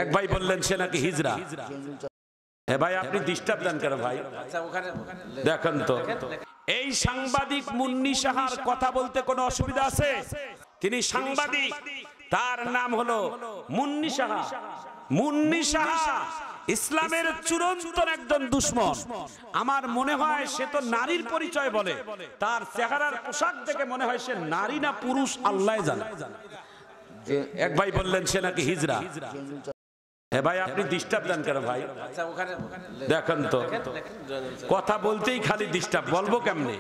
এক ভাই বললেন সে নাকি হিজড়া। হ্যাঁ ভাই, আপনি ডিস্টার্ব দেন কেন ভাই? দেখেন তো, এই সাংবাদিক মুন্নি সাহার কথা বলতে কোনো অসুবিধা আছে? তিনি সাংবাদিক, তার নাম হলো মুন্নি সাহা। মুন্নি সাহা ইসলামের চূড়ান্ত একজন দুশমন। আমার মনে হয় সে তো নারীর পরিচয় বলে, তার চেহারার পোশাক দেখে মনে হয় সে নারী না পুরুষ আল্লাহ জানে। এক ভাই বললেন সে নাকি হিজড়া। হ্যাঁ ভাই, আপনি ডিস্টার্ব দেন কেন ভাই? দেখেন তো, কথা বলতেই খালি ডিস্টার্ব, বলবো কেমনে?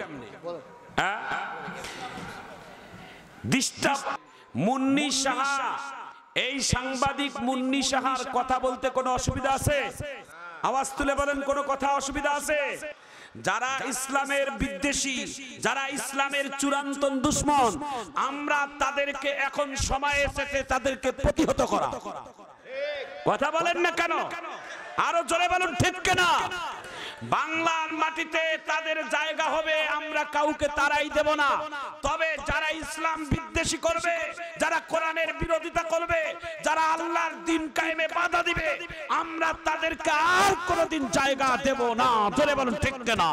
ডিস্টার্ব। মুন্নি সাহা, এই সাংবাদিক মুন্নি সাহার কথা বলতে কোনো অসুবিধা আছে? আওয়াজ তুলে বলেন, কোনো কথা অসুবিধা আছে? যারা ইসলামের বিদ্বেষী, যারা ইসলামের চূড়ান্ত দুশমন, আমরা তাদেরকে এখন সময় এসেছে তাদেরকে প্রতিহত করা। কথা বলেন না কেন? আরো জোরে বলুন ঠিক কিনা? বাংলার মাটিতে তাদের জায়গা হবে, আমরা কাউকে তারাই দেব না। তবে যারা ইসলাম বিদ্বেষী করবে, যারা কোরআনের বিরোধিতা করবে, যারা আল্লাহর দ্বীন কায়েমে বাধা দিবে, আমরা তাদেরকে আর কোনোদিন জায়গা দেব না। জোরে বলুন ঠিক কিনা?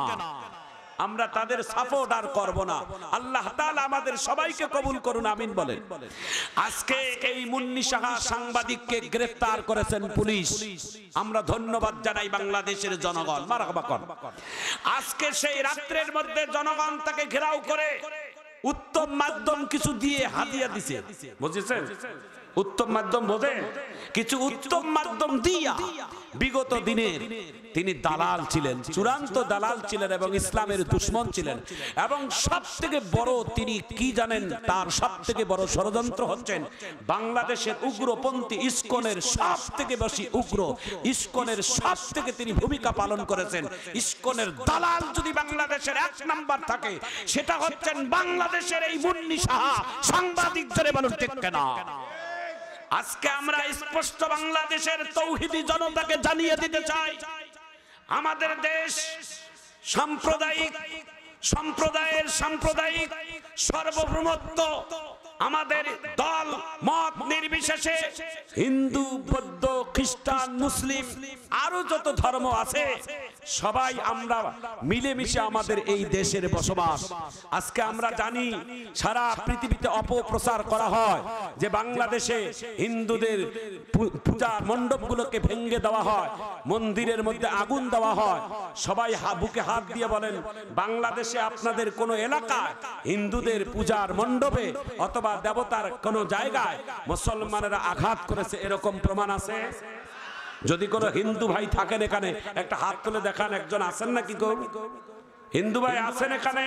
আমরা তাদের সাপোর্ট আর করব না। আল্লাহ তাআলা আমাদের সবাইকে কবুল করুন, আমিন বলেন। আজকে এই মুন্নি সাহা সাংবাদিককে গ্রেফতার করেছেন পুলিশ, আমরা ধন্যবাদ জানাই বাংলাদেশের জনগণ। মারহাবা কর। আজকে সেই রাত্রের মধ্যে জনগণ তাকে ঘেরাও করে উত্তম মাধ্যম কিছু দিয়ে হাদিয়া দিছে, বুঝেছেন? উত্তম মাধ্যম বোঝেন? কিছু উত্তম মাধ্যম দিয়া বিগত দিনের তিনি দালাল ছিলেন, চূড়ান্ত দালাল ছিলেন এবং ইসলামের দুশমন ছিলেন। এবং সব থেকে বড় তিনি কি জানেন? তার সব থেকে বড় ষড়যন্ত্র হচ্ছেন বাংলাদেশের উগ্রপন্থী ইসকনের সব থেকে বেশি উগ্র, ইসকনের সব থেকে তিনি ভূমিকা পালন করেছেন। ইসকনের দালাল যদি বাংলাদেশের এক নাম্বার থাকে, সেটা হচ্ছেন বাংলাদেশের এই মুন্নি সাহা সাংবাদিক। ধরে বলুন ঠিক কিনা? আজকে আমরা স্পষ্ট বাংলাদেশের তৌহিদি জনতাকে জানিয়ে দিতে চাই, আমাদের দেশ সাম্প্রদায়িক সার্বভৌমত্ব, আমাদের দল মত নির্বিশেষে হিন্দু, বৌদ্ধ, খ্রিস্টান, মুসলিম আরো যত ধর্ম আছে সবাই আমরা মিলেমিশে আমাদের এই দেশের বসবাস। আজকে আমরা জানি সারা পৃথিবীতে অপপ্রচার করা হয় যে বাংলাদেশে হিন্দুদের পূজা মণ্ডপগুলোকে ভেঙে দেওয়া হয়, মন্দিরের মধ্যে আগুন দেওয়া হয়। সবাই বুকে হাত দিয়ে বলেন, বাংলাদেশে আপনাদের কোন এলাকায় হিন্দুদের পূজার মণ্ডপে অথবা দেবতার কোন জায়গায় মুসলমানেরা আঘাত করেছে এরকম প্রমাণ আছে? যদি কোনো হিন্দু ভাই থাকেন এখানে একটা হাত তুলে দেখান। একজন আছেন নাকি? হিন্দু ভাই আছেন এখানে?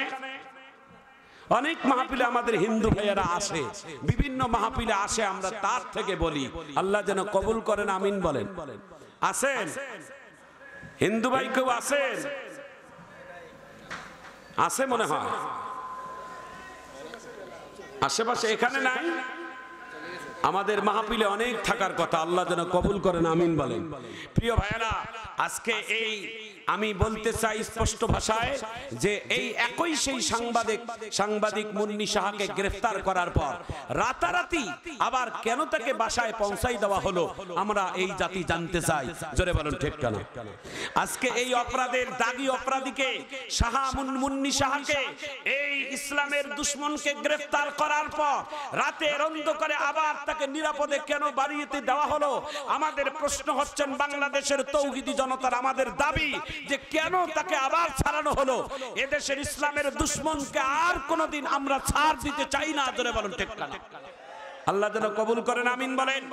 অনেক মাহফিলে আমাদের হিন্দু ভাইয়েরা আসে, বিভিন্ন মাহফিলে আসে, আমরা তার থেকে বলি আল্লাহ যেন কবুল করেন, আমিন বলেন। আছেন হিন্দু ভাই? কেউ আছেন? আছে মনে হয় আশেপাশে, এখানে নাই। আমাদের মাহফিলে অনেক থাকার কথা, আল্লাহ যেন কবুল করেন, আমিন বলেন। প্রিয় ভাইয়েরা, আজকে এই আমি বলতে চাই স্পষ্ট ভাষায় যে এই একই সেই সাংবাদিক মুন্নি সাহাকে গ্রেফতার করার পর রাতারাতি আবার কেন তাকে বাসায় পৌঁছাই দেওয়া হলো, আমরা এই জাতি জানতে চাই। জোরে বলুন ঠিক কেন? আজকে এই অপরাধের দাগী অপরাধীকে মুন্নি সাহাকে, এই ইসলামের দুশমনকে গ্রেফতার করার পর রাতের অন্ধকারে আবার তাকে নিরাপদে কেন বাড়িতে দেওয়া হলো? আমাদের প্রশ্ন হচ্ছেন বাংলাদেশের তৌহিদি জনতার, আমাদের দাবি যে কেন তাকে আবার ছাড়ানো হলো? এদেশের ইসলামের দুশমনকে আর কোনোদিন আমরা ছাড় দিতে চাই না। জোরে বলুন ঠিক কিনা? আল্লাহ যেন কবুল করেন, আমিন বলেন।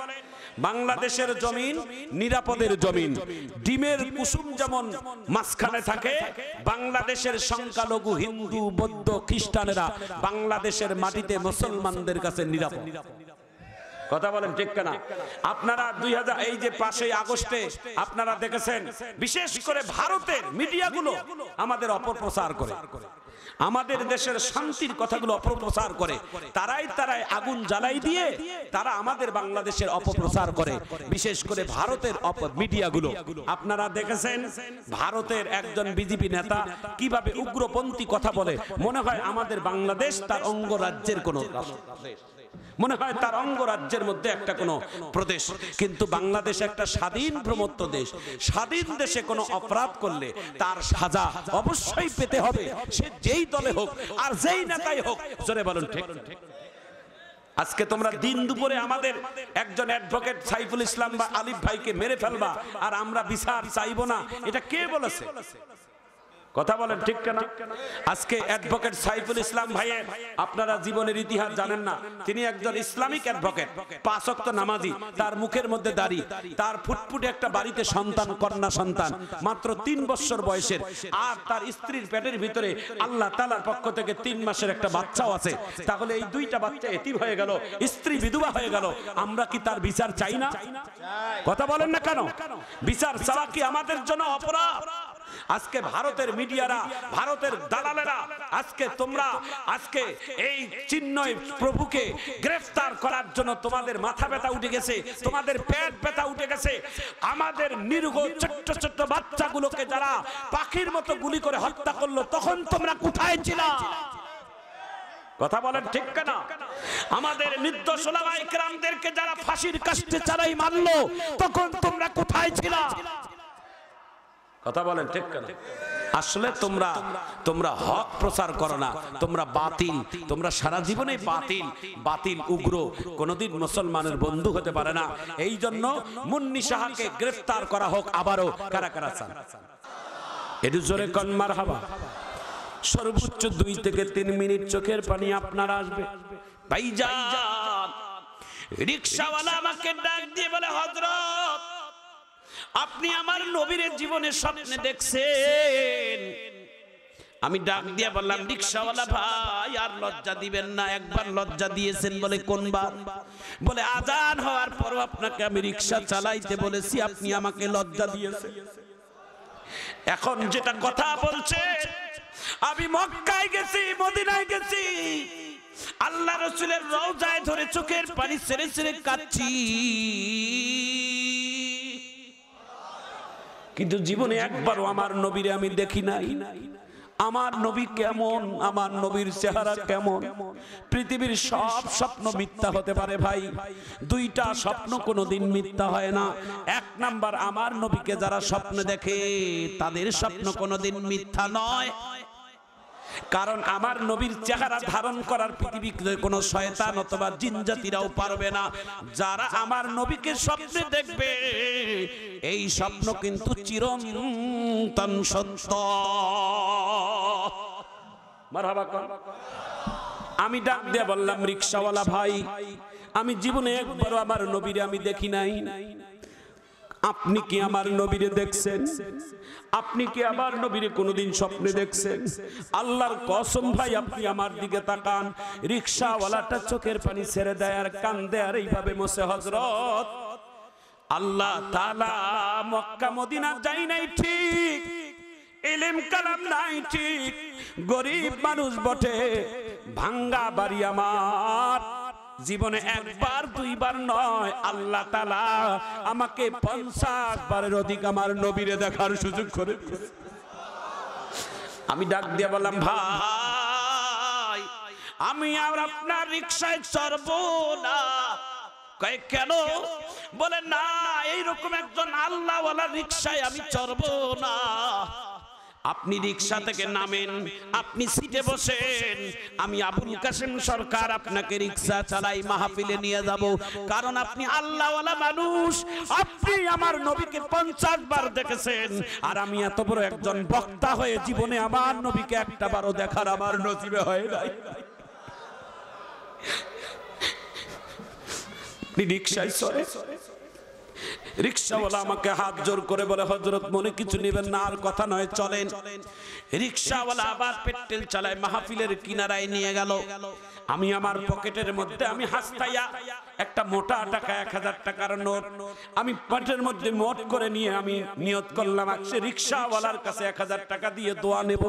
বাংলাদেশের জমিন নিরাপদের জমিন। ডিমের কুসুম যেমন মাঝখানে থাকে, বাংলাদেশের সংখ্যালঘু হিন্দু, বৌদ্ধ, খ্রিস্টানেরা বাংলাদেশের মাটিতে মুসলমানদের কাছে নিরাপদ। কথা বলেন ঠিক কিনা? আপনারা 2000 এই যে 5ই আগস্টে আপনারা দেখেছেন, বিশেষ করে ভারতের মিডিয়াগুলো আমাদের অপপ্রচার করে, আমাদের দেশের শান্তির কথাগুলো অপপ্রচার করে। তারাই আগুন জ্বালাই দিয়ে তারা আমাদের বাংলাদেশের অপপ্রচার করে, বিশেষ করে ভারতের মিডিয়াগুলো। আপনারা দেখেছেন ভারতের একজন বিজেপি নেতা কিভাবে উগ্রপন্থী কথা বলে, মনে হয় আমাদের বাংলাদেশ তার অঙ্গরাজ্যের কোন মনে হয় তার অঙ্গরাজ্যের মধ্যে একটা কোনো প্রদেশ। কিন্তু বাংলাদেশ একটা স্বাধীন প্রমত্ত দেশ। স্বাধীন দেশে কোনো অপরাধ করলে তার সাজা অবশ্যই পেতে হবে, সে যেই দলে হোক আর যেই নেতাই হোক। জোরে বলুন ঠিক। আজকে তোমরা দিন দুপুরে আমাদের একজন অ্যাডভোকেট সাইফুল ইসলাম বা আলিফ ভাইকে মেরে ফেলবা আর আমরা বিচার চাইবো না, এটা কে বলেছে? কথা বলেন ঠিক না? আজকে অ্যাডভোকেট সাইফুল ইসলাম ভাইয়ের আপনারা জীবনের ইতিহাস জানেন না। তিনি একজন ইসলামিক অ্যাডভোকেট, 5 ওয়াক্ত নামাজি, তার মুখের মধ্যে দাড়ি, তার ফুটফুটে একটা বাড়িতে সন্তান, কন্যা সন্তান মাত্র 3 বছর বয়সের, আর তার স্ত্রীর পেটের ভিতরে আল্লাহ তাআলার পক্ষ থেকে 3 মাসের একটা বাচ্চাও আছে। তাহলে এই 2টা বাচ্চা এতিম হয়ে গেল, স্ত্রী বিধবা হয়ে গেল। আমরা কি তার বিচার চাই না? কথা বলেন না কেন? বিচার চাওয়া কি আমাদের জন্য অপরাধ? আজকে ভারতের মিডিয়ারা, ভারতের দালালেরা, আজকে তোমরা আজকে এই চিন্ময় প্রভুকে গ্রেফতার করার জন্য তোমাদের মাথা ব্যথা উঠে গেছে, তোমাদের পেট ব্যথা উঠে গেছে। আমাদের নিরীহ ছোট্ট ছোট্ট বাচ্চাগুলোকে যারা পাখির মতো গুলি করে হত্যা করলো, তখন তোমরা কোথায় ছিলা? কথা বলেন ঠিক না? আমাদের নির্দোষ ওলামায়ে কেরামদেরকে যারা ফাঁসির কাস্টে চড়াই মারলো, তখন তোমরা কোথায় ছিলা? কথা বলেন ঠিক না? আসলে তোমরা হক প্রচার করো না, তোমরা বাতিল, তোমরা সারা জীবনে বাতিল, বাতিল উগ্র, কোনদিন মুসলমানের বন্ধু হতে পারে না। এই জন্য মুন্নি সাহাকে গ্রেফতার করা হোক আবারও। কারা কারা চান? একটু জোরে কোন মারহাবা। সর্বোচ্চ 2 থেকে 3 মিনিট চোখের পানি আপনার আসবে। ভাইজান, রিকশাওয়ালা আমাকে ডাক দিয়ে বলে, হযরত আপনি আমার নবীর জীবনে স্বপ্নে দেখছেন? আমি ডাক দিয়ে বললাম, রিকশাওয়ালা ভাই আর লজ্জা দিবেন না, একবার লজ্জা দিয়েছেন। বলে কোনবার? বলে আজান হওয়ার পর আপনাকে আমি রিকশা চালাইতে বলেছি, আপনি আমাকে লজ্জা দিয়েছেন। এখন যেটা কথা বলছে, আমি মক্কায় গেছি, মদিনায় গেছি, আল্লাহ রাসূলের রওজায় ধরে চোখের পানি ছেড়ে ছেড়ে কাঁদছি, কিন্তু জীবনে একবারও আমার নবীরে আমি দেখি নাই। আমার নবী কেমন, আমার নবীর চেহারা কেমন? পৃথিবীর সব স্বপ্ন মিথ্যা হতে পারে ভাই, 2টা স্বপ্ন কোনোদিন মিথ্যা হয় না। 1 নাম্বার, আমার নবীকে যারা স্বপ্ন দেখে তাদের স্বপ্ন কোনোদিন মিথ্যা নয়, কারণ আমার নবীর চেহারা ধারণ করার পৃথিবীতে কোনো শয়তান অথবা জিন জাতিরাও পারবে না। যারা আমার নবীকে স্বপ্নে দেখবে, এই স্বপ্ন কিন্তু চিরন্তন সত্য। মারহাবা কোন। আমি ডাক দিয়ে বললাম, রিকশাওয়ালা ভাই, আমি জীবনে একবারও আমার নবীরে আমি দেখি নাই। আপনি কি আমার নবীরে দেখছেন? আপনি কি আমার নবীরে কোনোদিন স্বপ্নে দেখছেন? আল্লাহর কসম ভাই, আপনি আমার দিকে তাকান। রিকশাওয়ালাটা চোখের পানি ছেড়ে দেয় আর কান্দে আর এইভাবে মোছে, হযরত আল্লাহ তাআলা মক্কা মদিনা যাই নাই ঠিক, ইলম কালাম নাই ঠিক, গরিব মানুষ বটে, ভাঙ্গা বাড়ি আমার, জীবনে 1 বার 2 বার নয়, আল্লাহ তাআলা আমাকে 50 বারের অধিক আমার নবীরে দেখার সুযোগ করে। আমি ডাক দিয়ে বললাম, ভাই আমি আর আপনার রিকশায় চড়বো না। কয় কেন? বলে না, এইরকম একজন আল্লাহওয়ালা রিকশায় আমি চড়বো না। আপনি রিকশা থেকে নামেন, আপনি সিটে বসেন, আমি আবুল কাসেম সরকার আপনাকে রিকশা চালাই, মাহফিলে নিয়ে যাব, কারণ আপনি আল্লাহওয়ালা মানুষ। আপনি আমার নবীকে 50 বার দেখেছেন, আর আমি এত বড় একজন বক্তা হয়ে জীবনে আমার নবীকে একটা বারও দেখার আমার নসিবে হয় নাই। রিকশায় চড়ে, রিকশাওয়ালা আমাকে হাত জোর করে বলে, হযরত মনে কিছু নেবেন না, আর কথা নয়, চলেন। রিকশাওয়ালা আবার পেট্রোল চালায়, মাহফিলের কিনারায় নিয়ে গেল। আমি আমার পকেটের মধ্যে আমি হাসতাইয়া একটা মোটা টাকা 1000 টাকার নোট আমি পকেটের মধ্যে মোট করে নিয়ে আমি নিয়ত করলাম, আজকে রিকশাওয়ালার কাছে 1000 টাকা দিয়ে দোয়া নেব।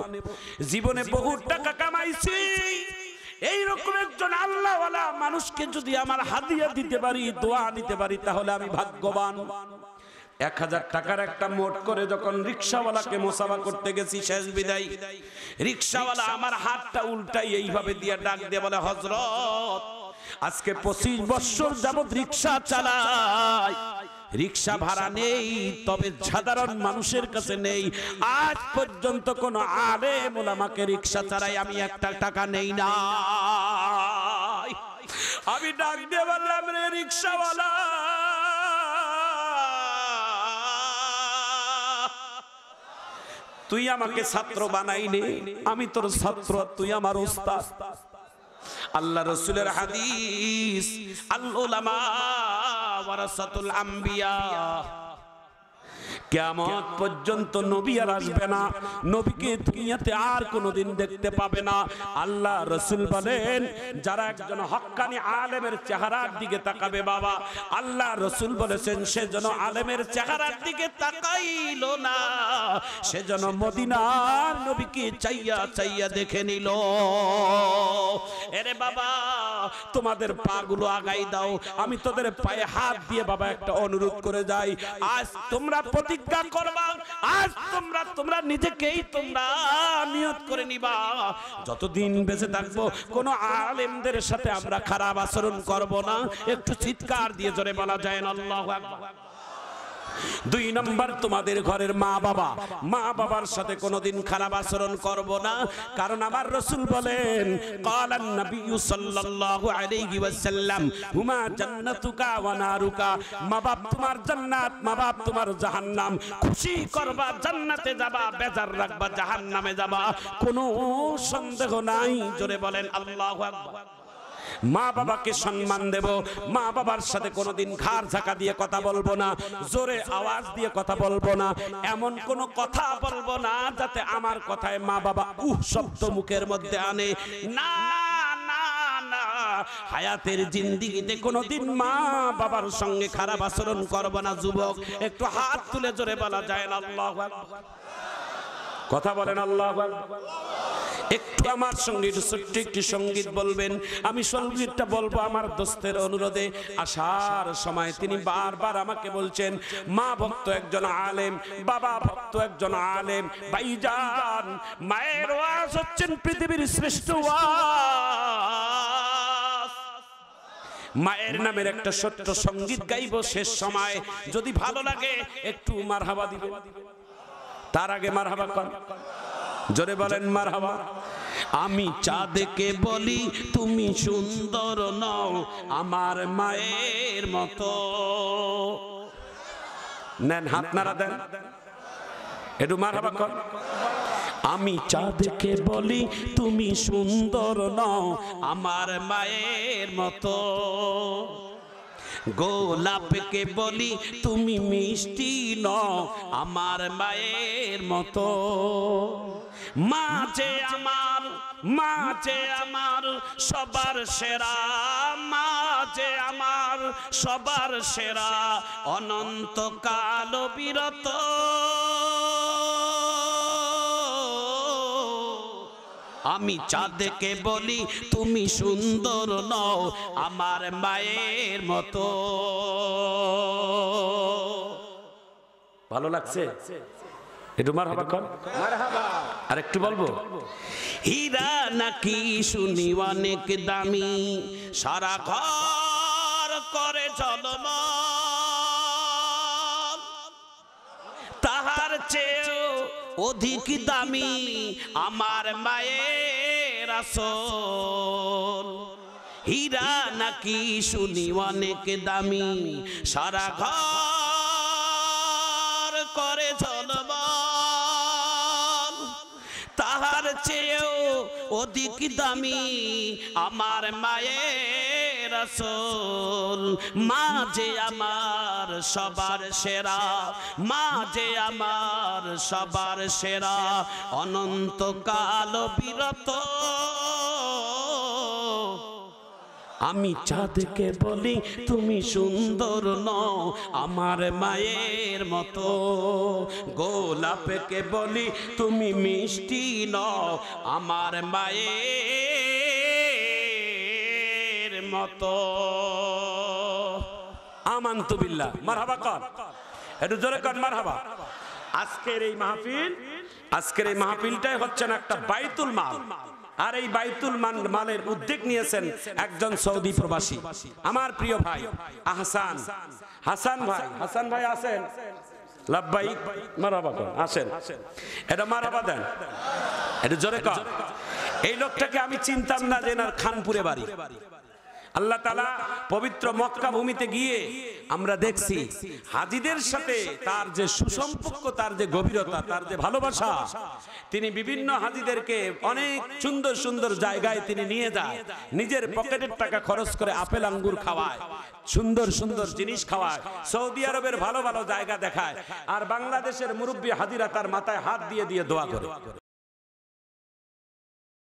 জীবনে বহু টাকা কামাইছি, এইরকম একজন আল্লাহওয়ালা মানুষকে যদি আমার হাদিয়া দিতে পারি, দোয়া নিতে পারি, তাহলে আমি ভাগ্যবান। 1000 টাকার একটা মোট করে যখন রিকশাওয়ালাকে মোসাফা করতে গেছি, শেষ বিদায়, রিকশাওয়ালা আমার হাতটা উল্টাই এইভাবে দিয়ে ডাক দিয়ে বলে, হযরত আজকে 25 বছর যাবত রিকশা চালাই, রিকশা ভাড়া নেই, তবে সাধারণ মানুষের কাছে নেই। আজ পর্যন্ত কোন আলেম ওলামাকে রিকশা চালাই আমি একটা টাকা নেই না। আমি ডাক দিয়ে বললাম, রে রিকশাওয়ালা, তুই আমাকে ছাত্র বানাইনি, আমি তোর ছাত্র, তুই আমার উস্তাদ। আল্লাহ রাসূলের হাদিস, আল উলামা ওয়ারাসাতুল আম্বিয়া। কিয়ামত পর্যন্ত নবী আর আসবে না, নবীকে দুনিয়াতে আর কোনোদিন দেখতে পাবে না। আল্লাহ রাসূল বলেন, যারা একজন হক্কানি আলেমের চেহারার দিকে তাকাবে বাবা, আল্লাহ রাসূল বলেছেন, সে যেন আলেমের চেহারার দিকে তাকাইলো না, সে যেন মদিনার নবীকে চাইয়া চাইয়া দেখে নিল। এরে বাবা, তোমাদের পাগুলো আগাই দাও, আমি তোদের পায়ে হাত দিয়ে বাবা একটা অনুরোধ করে যাই। আজ তোমরা প্রতিজ্ঞা করবা, আজ তোমরা নিজেকেই তোমরা নিয়ত করে নিবা, যতদিন বেঁচে থাকবো কোন আলেমদের সাথে আমরা খারাপ আচরণ করব না। একটু চিৎকার দিয়ে জোরে বলা যায় না আল্লাহু আকবার। 2 নম্বর, তোমাদের ঘরের মা বাবার সাথে কোনোদিন খারাপ আচরণ করব না। কারণ আমার রাসূল বলেন, ক্বালান নবী সাল্লাল্লাহু আলাইহি ওয়াসাল্লাম, হুমা জান্নাতুকা ওয়া নারুকা। মা বাপ তোমার জান্নাত, মা বাপ তোমার জাহান্নাম। খুশি করবা জান্নাতে যাবা, বেজার রাখবা জাহান্নামে যাবা, কোনো সন্দেহ নাই। জোরে বলেন আল্লাহু আকবার। মা বাবাকে সম্মান দেব, মা বাবার সাথে কোনোদিন ঘাড় ঝাঁকা দিয়ে কথা বলবো না, জোরে আওয়াজ দিয়ে কথা বলবো না, এমন কোন কথা বলবো না যাতে আমার কথায় মা বাবা শব্দ মুখের মধ্যে আনে। না না না, হায়াতের জিন্দেগিতে কোনোদিন মা বাবার সঙ্গে খারাপ আচরণ করবো না। যুবক, একটু হাত তুলে জোরে বলা যায় না আল্লাহু আকবার। কথা বলেন আল্লাহু আকবার। একটু আমার সঙ্গে ছোট্ট একটি সঙ্গীত বলবেন। আমি সঙ্গীতটা বলবো আমার দোস্তের অনুরোধে। আসার সময় তিনি বারবার আমাকে বলছেন, মা ভক্ত একজন আলেম, বাবা ভক্ত একজন আলেম। ভাইজান, মায়ের ওয়াজ হচ্ছেন পৃথিবীর শ্রেষ্ঠ ওয়াজ। মায়ের নামের একটা ছোট্ট সঙ্গীত গাইবো শেষ সময়, যদি ভালো লাগে একটু মারহাবা দিবেন। তার আগে মারহাবা কর, জোরে বলেন মারহাবা। আমি চাঁদকে বলি তুমি সুন্দর নও আমার মায়ের মতো। নেন, হাত নাড়া দেন, একটু মারহাবা কর। আমি চাঁদকে বলি তুমি সুন্দর নও আমার মায়ের মতো, গোলাপকে বলি তুমি মিষ্টি নও আমার মায়ের মতো। মাঝে আমার সবার সেরা, মাঝে আমার সবার সেরা, অনন্তকাল বিরত। আমি চাঁদকে বলি তুমি সুন্দর নও আমার মায়ের মতো। ভালো লাগছে? একটু মারহাবা কর। মারহাবা। আর একটু বলবো, হীরা নাকি শুনি অনেক দামি, সারা ঘর করে ঝলমল, তাহার চেয়েও অধিক দামি আমার মায়ের আসল। হীরা নাকি শুনি অনেক দামি, সারা ঘর করে ঝলমল, তাহার চেয়েও অধিক দামি আমার মায়ের আসল। মা যে আমার সবার সেরা, মা যে আমার সবার সেরা, অনন্তকাল বিরত। আমি চাঁদকে বলি তুমি সুন্দর নও আমার মায়ের মতো, গোলাপকে বলি তুমি মিষ্টি নও আমার মায়ের মতো। আমানতু বিল্লাহ। মারহাবা কর, একটু জোরে কর মারহাবা। আজকের এই মাহফিলটাই হচ্ছে না একটা বাইতুল মাল। আর এই বাইতুল মালের উদ্যোগ নিয়েছেন একজন সৌদি প্রবাসী, আমার প্রিয় ভাই আহসান, হাসান ভাই। হাসান ভাই আছেন? লাব্বাইক, মারহাবা করেন, আসেন, এটা মারহাবা দেন, এটা জোরে কর। এই লোকটাকে আমি চিনতাম না যে এনার খানপুরে বাড়ি। আল্লাহ তাআলা পবিত্র মক্কা ভূমিতে গিয়ে আমরা দেখছি হাজীদের সাথে তার যে সুসম্পর্ক, তার যে গভীরতা, তার যে ভালোবাসা, তিনি বিভিন্ন হাজীদেরকে অনেক সুন্দর সুন্দর জায়গায় তিনি নিয়ে যায়, নিজের পকেটের টাকা খরচ করে আপেল আঙ্গুর খাওয়ায়, সুন্দর সুন্দর জিনিস খাওয়ায়, সৌদি আরবের ভালো ভালো জায়গা দেখায়, আর বাংলাদেশের মুরব্বী হাজীরা তার মাথায় হাত দিয়ে দিয়ে দোয়া করে।